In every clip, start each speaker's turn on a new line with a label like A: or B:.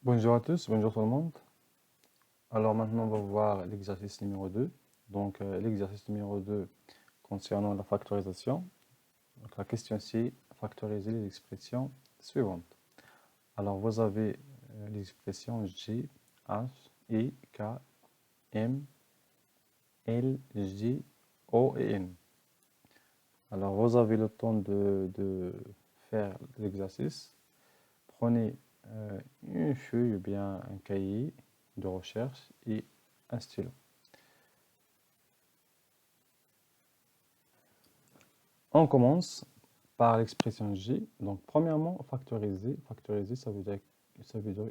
A: Bonjour à tous, bonjour tout le monde. Alors maintenant, on va voir l'exercice numéro 2. Donc l'exercice numéro 2 concernant la factorisation. Donc la question c'est factoriser les expressions suivantes. Alors vous avez les expressions J, H, I, K, M, L, J, O et N. Alors vous avez le temps de faire l'exercice. Prenez une feuille ou bien un cahier de recherche et un stylo. On commence par l'expression J. Donc, premièrement, factoriser. Factoriser, ça veut dire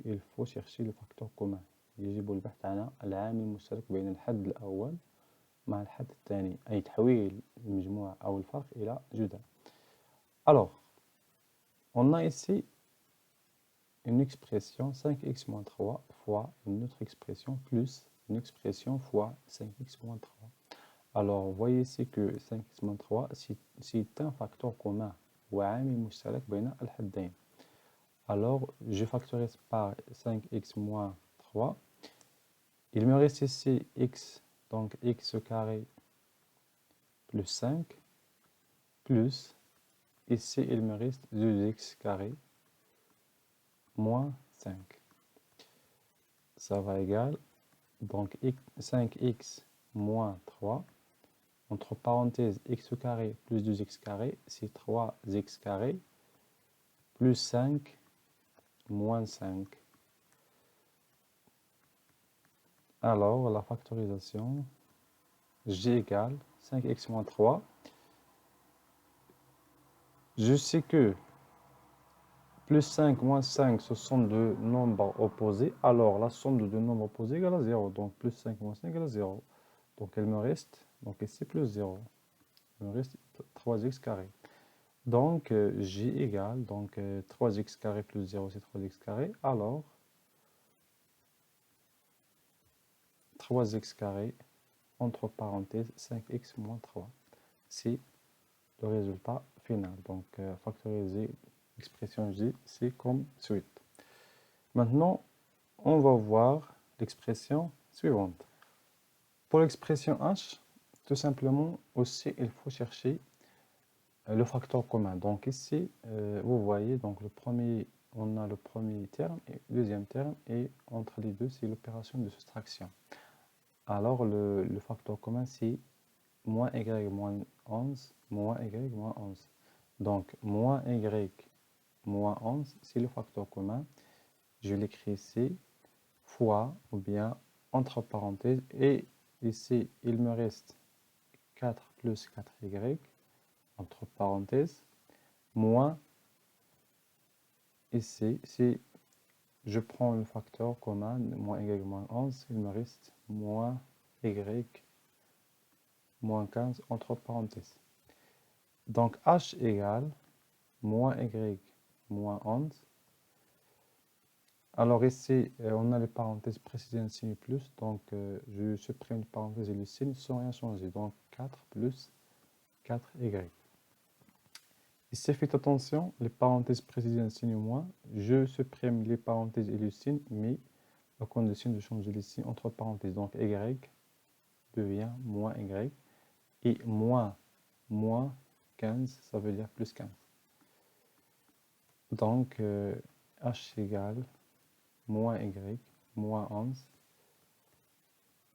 A: qu'il faut chercher le facteur commun. يجب البحث عن العامل المشترك بين الحد الأول مع الحد الثاني أي تحويل المجموع أو الفرق إلى جدول. Alors, on a ici une expression 5x moins 3 fois une autre expression plus une expression fois 5x moins 3. Alors, vous voyez ici que 5x moins 3, c'est un facteur commun. وعامل مشترك بين الحدين. Alors, je factorise par 5x moins 3. Il me reste ici x, donc x au carré plus 5, plus, ici il me reste 2x carré moins 5. Ça va égal, donc 5x moins 3, entre parenthèses x au carré plus 2x carré, c'est 3x carré, plus 5, moins 5. Alors, la factorisation, j égale 5x moins 3. Je sais que plus 5 moins 5, ce sont deux nombres opposés. Alors, la somme de deux nombres opposés égale à 0. Donc, plus 5 moins 5 égale à 0. Donc, il me reste, donc ici, plus 0. Il me reste 3x carré. Donc, j égale, donc 3x carré plus 0, c'est 3x carré. Alors, 3x carré, entre parenthèses, 5x moins 3. C'est le résultat final. Donc, factoriser l'expression j, c'est comme suite. Maintenant, on va voir l'expression suivante. Pour l'expression h, tout simplement, aussi, il faut chercher le facteur commun. Donc ici, vous voyez, donc on a le premier terme et le deuxième terme, et entre les deux, c'est l'opération de soustraction. Alors, le facteur commun, c'est moins y moins 11, moins y moins 11. Donc, moins y moins 11, c'est le facteur commun. Je l'écris ici, fois, ou bien entre parenthèses, et ici, il me reste 4 plus 4y, entre parenthèses, moins, ici, si je prends le facteur commun, moins y moins 11, il me reste moins y moins 15, entre parenthèses. Donc, h égale moins y moins 11. Alors ici, on a les parenthèses précédentes signe plus, donc je supprime les parenthèses et le signe sans rien changer. Donc 4 plus 4y. Ici, faites attention, les parenthèses précédentes signe moins, je supprime les parenthèses et le signe, mais la condition de changer les signes entre parenthèses. Donc y devient moins y, et moins 15, ça veut dire plus 15. Donc h égale moins y moins 11.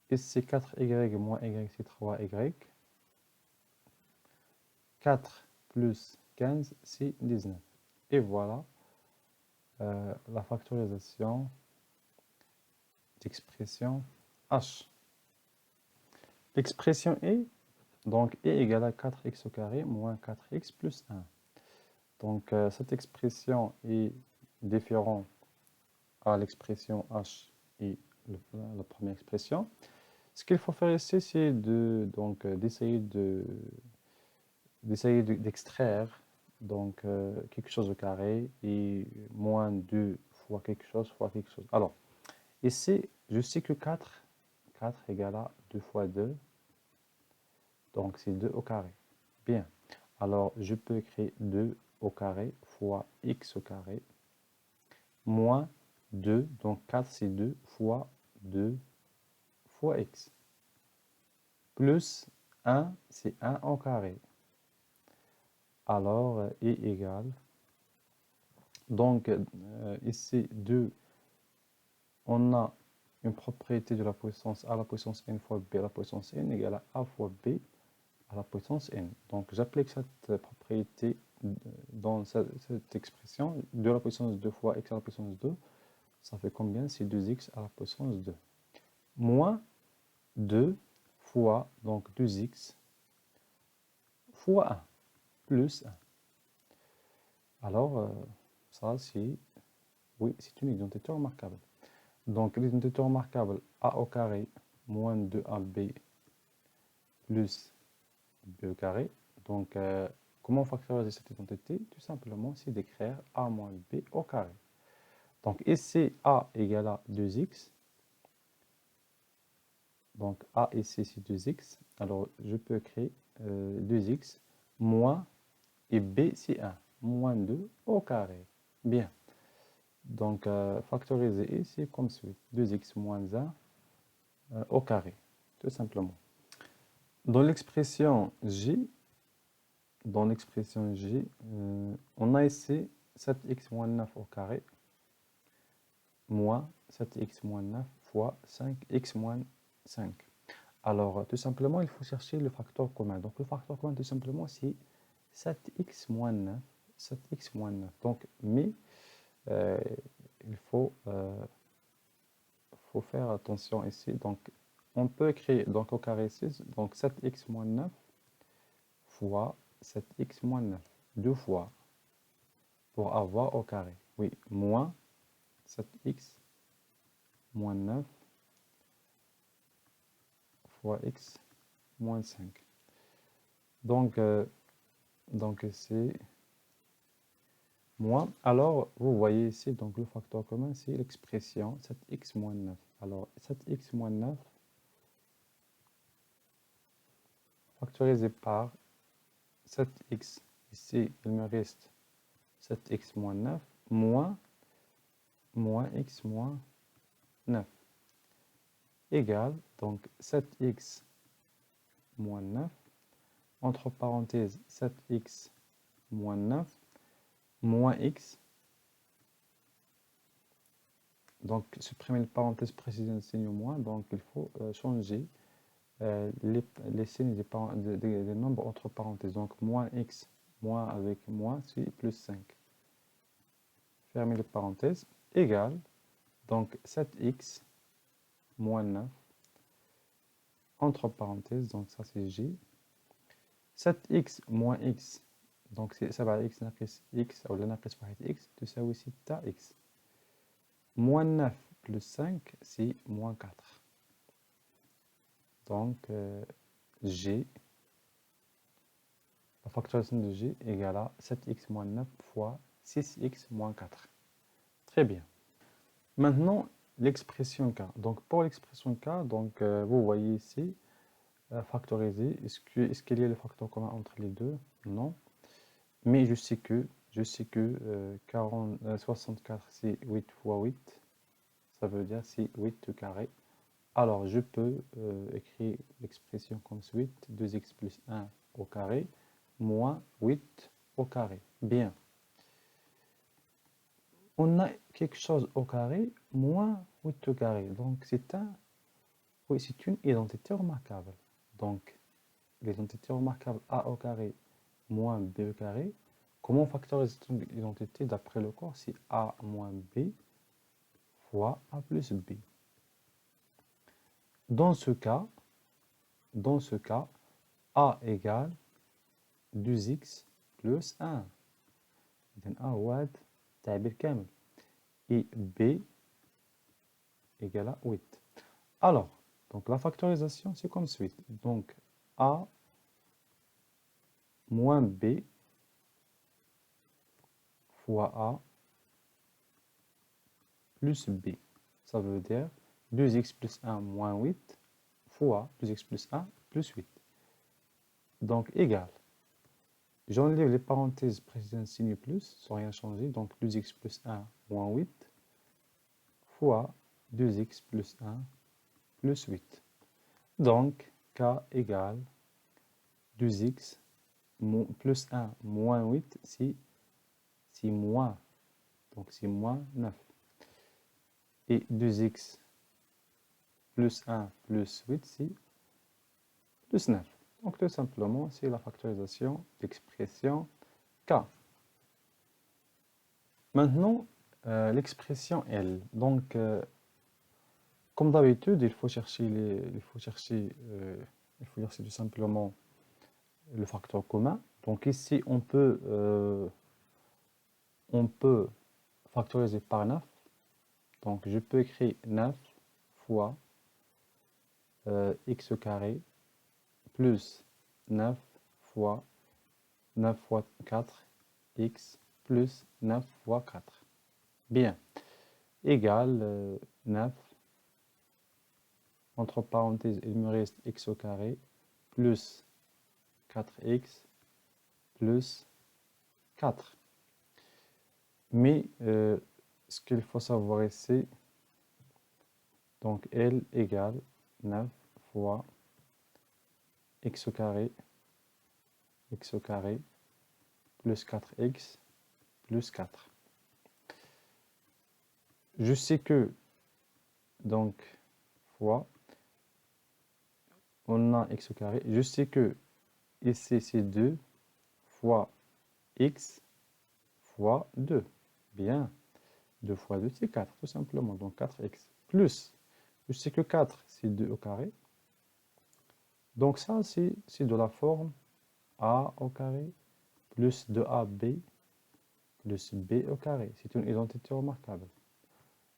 A: Ici, 4y moins y, c'est 3y. 4 plus 15, c'est 19. Et voilà la factorisation d'expression h. L'expression est, donc, est égale à 4x au carré moins 4x plus 1. Donc, cette expression est différente à l'expression h et la première expression. Ce qu'il faut faire ici, c'est d'essayer d'extraire donc quelque chose au carré et moins 2 fois quelque chose fois quelque chose. Alors, ici, je sais que 4 égale à 2 fois 2, donc c'est 2 au carré. Bien, alors je peux écrire 2 au carré fois x au carré moins 2, donc 4 c'est 2 fois 2 fois x. Plus 1, c'est 1 au carré. Alors, est égal. Donc, ici, 2, on a une propriété de la puissance a à la puissance n fois b à la puissance n égale à fois b à la puissance n. Donc, j'applique cette propriété dans cette expression, 2 à la puissance 2 fois x à la puissance 2. Ça fait combien? C'est 2x à la puissance 2. Moins 2 fois, donc 2x, fois 1, plus 1. Alors, ça, c'est, oui, c'est une identité remarquable. Donc, l'identité remarquable a au carré moins 2ab plus b au carré. Donc, comment factoriser cette identité? Tout simplement, c'est d'écrire a moins b au carré. Donc, ici, a égale à 2x. Donc, a ici, c'est 2x. Alors, je peux écrire 2x moins, et b, c'est 1. Moins 2 au carré. Bien. Donc, factoriser ici comme suit. 2x moins 1 au carré. Tout simplement. Dans l'expression J, on a ici 7x moins 9 au carré moins 7x moins 9 fois 5x moins 5. Alors, tout simplement, il faut chercher le facteur commun. Donc, le facteur commun, tout simplement, c'est 7x moins 9. 7x moins 9. Donc, mais il faut faire attention ici. Donc, on peut écrire donc, au carré 6, donc 7x moins 9 fois 7x moins 9. Deux fois pour avoir au carré. Oui, moins 7x moins 9 fois x moins 5. Donc c'est moins. Alors, vous voyez ici, donc le facteur commun, c'est l'expression 7x moins 9. Alors, 7x moins 9 factorisé par 7x. Ici, il me reste 7x moins 9 moins x moins 9 égale donc 7x moins 9 entre parenthèses 7x moins 9 moins x. Donc, supprimer les parenthèses précisément signe moins. Donc, il faut changer les signes des nombres entre parenthèses. Donc, moins x, moins avec moins, c'est plus 5. Fermez les parenthèses. Égale, donc 7x moins 9 entre parenthèses. Donc, ça, c'est j. 7x moins x. Donc, ça va x ناقص x ou la ناقص واحد x تساوي 6x. Moins 9 plus 5, c'est moins 4. Donc, G, la factorisation de G égale à 7x moins 9 fois 6x moins 4. Très bien. Maintenant, l'expression K. Donc, pour l'expression K, donc, vous voyez ici, factoriser. Est-ce qu'il y a le facteur commun entre les deux? Non. Mais je sais que 64, c'est 8 fois 8. Ça veut dire c'est 8 au carré. Alors, je peux écrire l'expression comme suite, 2x plus 1 au carré, moins 8 au carré. Bien. On a quelque chose au carré, moins 8 au carré. Donc, c'est une identité remarquable. Donc, l'identité remarquable a au carré moins b au carré. Comment factoriser cette identité d'après le cours? C'est a moins b fois a plus b. Dans ce cas, a égale 2x plus 1. إذن A هو تعبير كامل. Et B égale à 8. Alors, donc la factorisation, c'est comme suit. Donc, A moins B fois A plus B. Ça veut dire 2x plus 1 moins 8 fois 2x plus 1 plus 8. Donc, égal. J'enlève les parenthèses précédentes signe plus, sans rien changer. Donc, 2x plus 1 moins 8 fois 2x plus 1 plus 8. Donc, k égale 2x plus 1 moins 8, c'est moins. Donc, c'est moins 9. Et 2x plus 1 plus 8, c'est plus 9. Donc, tout simplement, c'est la factorisation d'expression k. Maintenant, l'expression L. Donc, comme d'habitude, il faut chercher tout simplement le facteur commun. Donc ici, on peut factoriser par 9. Donc je peux écrire 9 fois x au carré plus 9 fois 9 fois 4 x plus 9 fois 4. Bien, égale 9. Entre parenthèses, il me reste x au carré plus 4x plus 4. Mais ce qu'il faut savoir ici, donc L égale 9 fois x au carré plus 4x plus 4. Je sais que, donc, fois, on a x au carré. Je sais que ici, c'est 2 fois x fois 2. Bien. 2 fois 2, c'est 4, tout simplement. Donc, 4x. Plus, je sais que 4, c'est 2 au carré. Donc, ça, c'est de la forme a au carré plus 2ab plus b au carré. C'est une identité remarquable.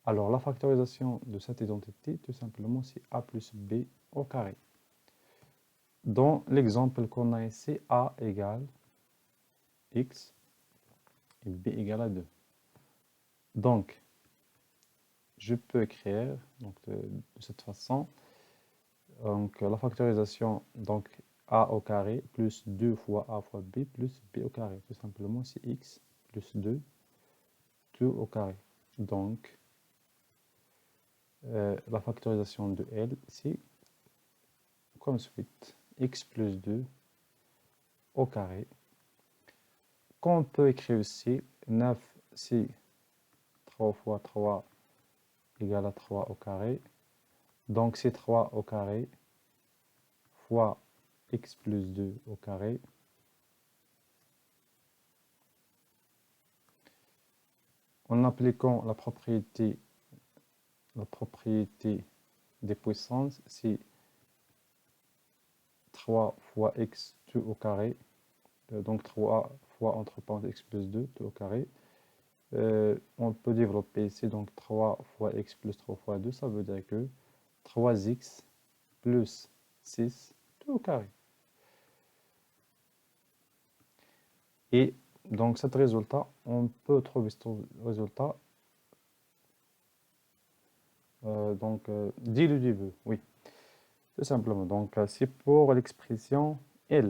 A: Alors, la factorisation de cette identité, tout simplement, c'est a plus b au carré. Dans l'exemple qu'on a ici, a égale x et b égale à 2. Donc, je peux écrire donc, de cette façon. Donc, la factorisation, donc a au carré plus 2 fois a fois b plus b au carré. Tout simplement, c'est x plus 2, 2 au carré. Donc, la factorisation de L, c'est comme suite. X plus 2 au carré. Qu'on peut écrire aussi, 9, c'est 3 fois 3 égale à 3 au carré. Donc, c'est 3 au carré fois x plus 2 au carré. En appliquant la propriété des puissances, c'est 3 fois x tout au carré. Donc 3 fois entre parenthèses x plus 2 tout au carré. On peut développer ici donc 3 fois x plus 3 fois 2, ça veut dire que 3x plus 6 tout au carré. Et donc cet résultat, on peut trouver ce résultat dès le début, oui, tout simplement. Donc c'est pour l'expression